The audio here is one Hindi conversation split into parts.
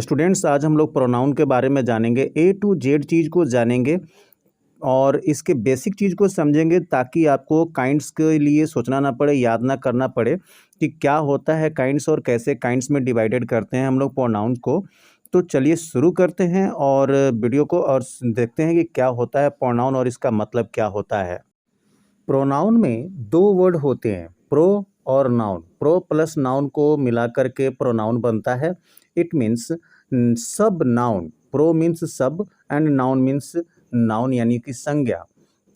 स्टूडेंट्स, आज हम लोग प्रोनाउन के बारे में जानेंगे। ए टू जेड चीज़ को जानेंगे और इसके बेसिक चीज़ को समझेंगे ताकि आपको काइंड्स के लिए सोचना ना पड़े, याद ना करना पड़े कि क्या होता है काइंड्स और कैसे काइंड्स में डिवाइडेड करते हैं हम लोग प्रोनाउन को। तो चलिए शुरू करते हैं और वीडियो को और देखते हैं कि क्या होता है प्रोनाउन और इसका मतलब क्या होता है। प्रोनाउन में दो वर्ड होते हैं, प्रो और नाउन। प्रो प्लस नाउन को मिलाकर के प्रोनाउन बनता है। इट मीन्स सब नाउन। प्रो मीन्स सब एंड नाउन मीन्स नाउन यानी कि संज्ञा।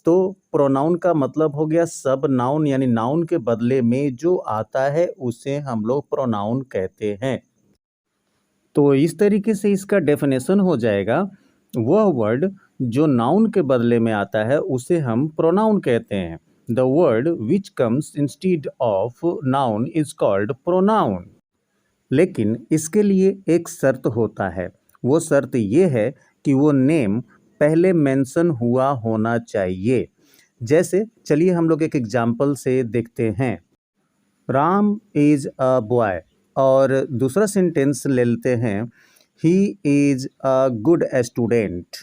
तो प्रोनाउन का मतलब हो गया सब नाउन, यानी नाउन के बदले में जो आता है उसे हम लोग प्रोनाउन कहते हैं। तो इस तरीके से इसका डेफिनेशन हो जाएगा, वह वर्ड जो नाउन के बदले में आता है उसे हम प्रोनाउन कहते हैं। The word which comes instead of noun is called pronoun. लेकिन इसके लिए एक शर्त होता है। वो शर्त ये है कि वो नेम पहले मेंशन हुआ होना चाहिए। जैसे चलिए हम लोग एक एग्जाम्पल से देखते हैं। राम इज अ बॉय, और दूसरा सेंटेंस ले लेते हैं, he is a good student.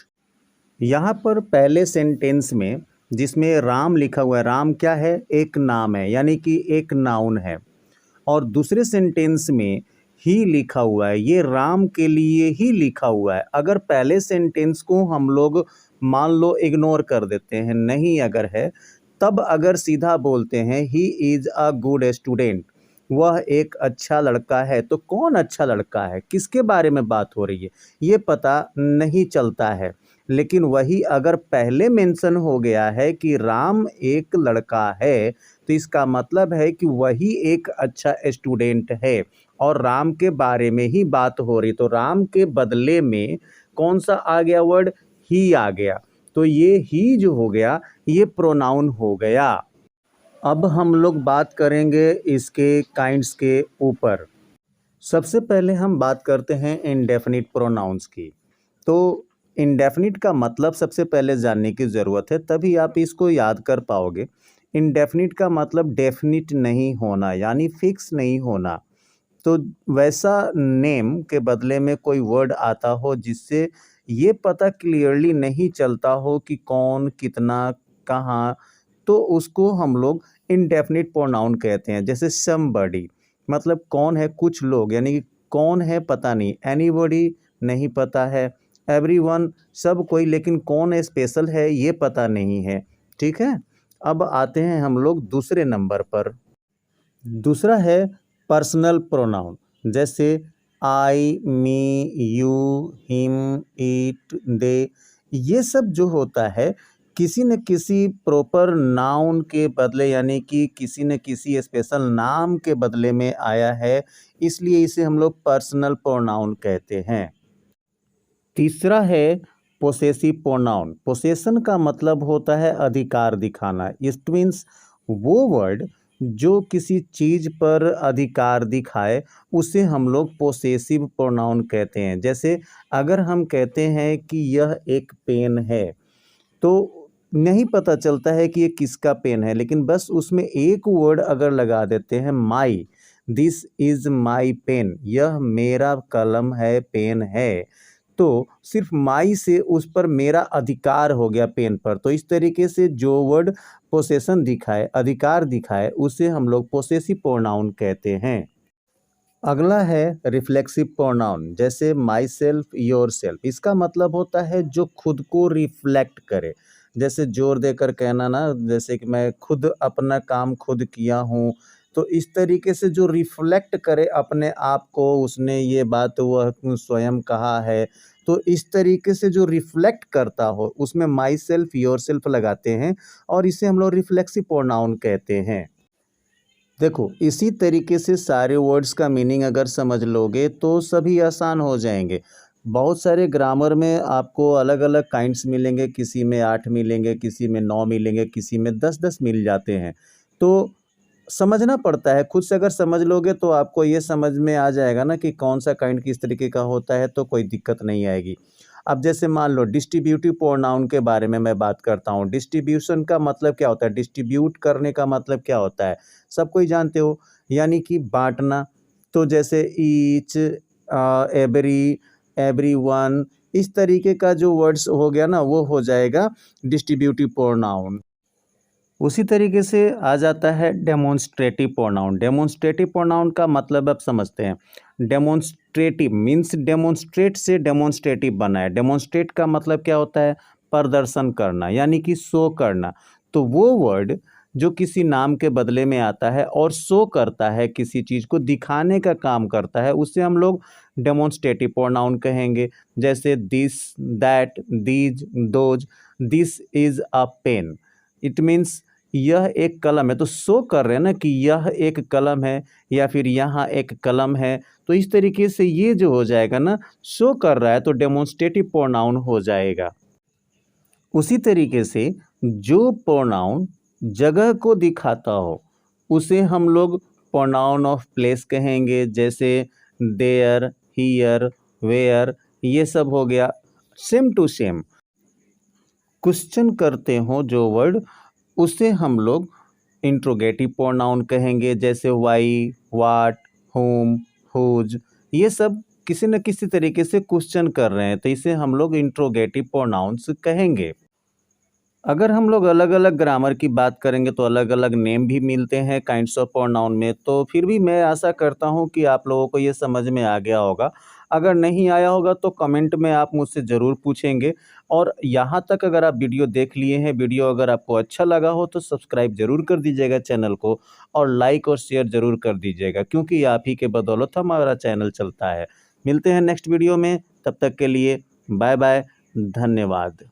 यहाँ पर पहले सेंटेंस में जिसमें राम लिखा हुआ है, राम क्या है? एक नाम है, यानी कि एक नाउन है। और दूसरे सेंटेंस में ही लिखा हुआ है, ये राम के लिए ही लिखा हुआ है। अगर पहले सेंटेंस को हम लोग मान लो इग्नोर कर देते हैं, नहीं अगर है, तब अगर सीधा बोलते हैं he is a good student, वह एक अच्छा लड़का है, तो कौन अच्छा लड़का है, किसके बारे में बात हो रही है, ये पता नहीं चलता है। लेकिन वही अगर पहले मेंशन हो गया है कि राम एक लड़का है, तो इसका मतलब है कि वही एक अच्छा स्टूडेंट है और राम के बारे में ही बात हो रही। तो राम के बदले में कौन सा आ गया वर्ड? ही आ गया। तो ये ही जो हो गया ये प्रोनाउन हो गया। अब हम लोग बात करेंगे इसके काइंड्स के ऊपर। सबसे पहले हम बात करते हैं इंडेफिनिट प्रोनाउंस की। तो इंडेफिनिट का मतलब सबसे पहले जानने की ज़रूरत है, तभी आप इसको याद कर पाओगे। इंडेफिनिट का मतलब डेफिनिट नहीं होना, यानी फिक्स नहीं होना। तो वैसा नेम के बदले में कोई वर्ड आता हो जिससे ये पता क्लियरली नहीं चलता हो कि कौन, कितना, कहाँ, तो उसको हम लोग इंडेफिनिट प्रोनाउन कहते हैं। जैसे समबडी, मतलब कौन है, कुछ लोग, यानी कि कौन है पता नहीं। एनीबॉडी नहीं पता है। एवरीवन सब कोई, लेकिन कौन स्पेशल है ये पता नहीं है। ठीक है। अब आते हैं हम लोग दूसरे नंबर पर। दूसरा है पर्सनल प्रोनाउन। जैसे आई, मी, यू, हिम, इट, दे, ये सब जो होता है किसी न किसी प्रॉपर नाउन के बदले, यानी कि किसी न किसी स्पेशल नाम के बदले में आया है, इसलिए इसे हम लोग पर्सनल प्रोनाउन कहते हैं। तीसरा है पोसेसिव प्रोनाउन। पोसेशन का मतलब होता है अधिकार दिखाना। इट मीन्स वो वर्ड जो किसी चीज़ पर अधिकार दिखाए उसे हम लोग पोसेसिव प्रोनाउन कहते हैं। जैसे अगर हम कहते हैं कि यह एक पेन है, तो नहीं पता चलता है कि ये किसका पेन है, लेकिन बस उसमें एक वर्ड अगर लगा देते हैं, माई, दिस इज़ माई पेन, यह मेरा कलम है, पेन है, तो सिर्फ माई से उस पर मेरा अधिकार हो गया पेन पर। तो इस तरीके से जो वर्ड पोसेशन दिखाए, अधिकार दिखाए, उसे हम लोग पोसेसिव प्रोनाउन कहते हैं। अगला है रिफ्लेक्सिव प्रोनाउन। जैसे माई सेल्फ, योर सेल्फ, इसका मतलब होता है जो खुद को रिफ्लेक्ट करे। जैसे जोर देकर कहना ना, जैसे कि मैं खुद अपना काम खुद किया हूँ, तो इस तरीके से जो रिफ्लेक्ट करे अपने आप को, उसने ये बात वह स्वयं कहा है, तो इस तरीके से जो रिफ्लेक्ट करता हो उसमें माई सेल्फ, योर सेल्फ लगाते हैं और इसे हम लोग रिफ्लेक्सिव प्रोनाउन कहते हैं। देखो, इसी तरीके से सारे वर्ड्स का मीनिंग अगर समझ लोगे तो सभी आसान हो जाएंगे। बहुत सारे ग्रामर में आपको अलग अलग काइंड्स मिलेंगे, किसी में 8 मिलेंगे, किसी में 9 मिलेंगे, किसी में 10-10 मिल जाते हैं। तो समझना पड़ता है, खुद से अगर समझ लोगे तो आपको ये समझ में आ जाएगा ना कि कौन सा काइंड किस तरीके का होता है, तो कोई दिक्कत नहीं आएगी। अब जैसे मान लो डिस्ट्रीब्यूटिव प्रोनाउन के बारे में मैं बात करता हूँ। डिस्ट्रीब्यूशन का मतलब क्या होता है? डिस्ट्रीब्यूट करने का मतलब क्या होता है? सब कोई जानते हो, यानी कि बाँटना। तो जैसे ईच, एवरी, एवरीवन, इस तरीके का जो वर्ड्स हो गया ना वो हो जाएगा डिस्ट्रीब्यूटिव प्रोनाउन। उसी तरीके से आ जाता है डेमोन्स्ट्रेटिव प्रोनाउन। डेमोन्स्ट्रेटिव प्रोनाउन का मतलब आप समझते हैं। डेमोन्स्ट्रेटिव मीन्स डेमोन्स्ट्रेट से डेमोन्स्ट्रेटिव बना है। डेमोन्स्ट्रेट का मतलब क्या होता है? प्रदर्शन करना, यानी कि शो करना। तो वो वर्ड जो किसी नाम के बदले में आता है और शो करता है, किसी चीज़ को दिखाने का काम करता है, उससे हम लोग डेमोन्स्ट्रेटिव प्रोनाउन कहेंगे। जैसे this, that, these, those. This is a pen, it means यह एक कलम है। तो शो कर रहे हैं ना कि यह एक कलम है, या फिर यहाँ एक कलम है। तो इस तरीके से ये जो हो जाएगा ना, शो कर रहा है, तो डेमोन्स्ट्रेटिव प्रोनाउन हो जाएगा। उसी तरीके से जो प्रोनाउन जगह को दिखाता हो उसे हम लोग प्रोनाउन ऑफ प्लेस कहेंगे। जैसे देयर, हियर, वेयर, ये सब हो गया। सेम टू सेम क्वेश्चन करते हो जो वर्ड, उसे हम लोग इंट्रोगेटिव प्रोनाउन कहेंगे। जैसे वाई, वाट, होम, हुज, ये सब किसी न किसी तरीके से क्वेश्चन कर रहे हैं, तो इसे हम लोग इंट्रोगेटिव प्रोनाउंस कहेंगे। अगर हम लोग अलग अलग ग्रामर की बात करेंगे तो अलग अलग नेम भी मिलते हैं काइंड्स ऑफ प्रोनाउन में। तो फिर भी मैं आशा करता हूँ कि आप लोगों को ये समझ में आ गया होगा। अगर नहीं आया होगा तो कमेंट में आप मुझसे ज़रूर पूछेंगे। और यहाँ तक अगर आप वीडियो देख लिए हैं, वीडियो अगर आपको अच्छा लगा हो तो सब्सक्राइब ज़रूर कर दीजिएगा चैनल को, और लाइक और शेयर ज़रूर कर दीजिएगा, क्योंकि आप ही के बदौलत हमारा चैनल चलता है। मिलते हैं नेक्स्ट वीडियो में, तब तक के लिए बाय बाय, धन्यवाद।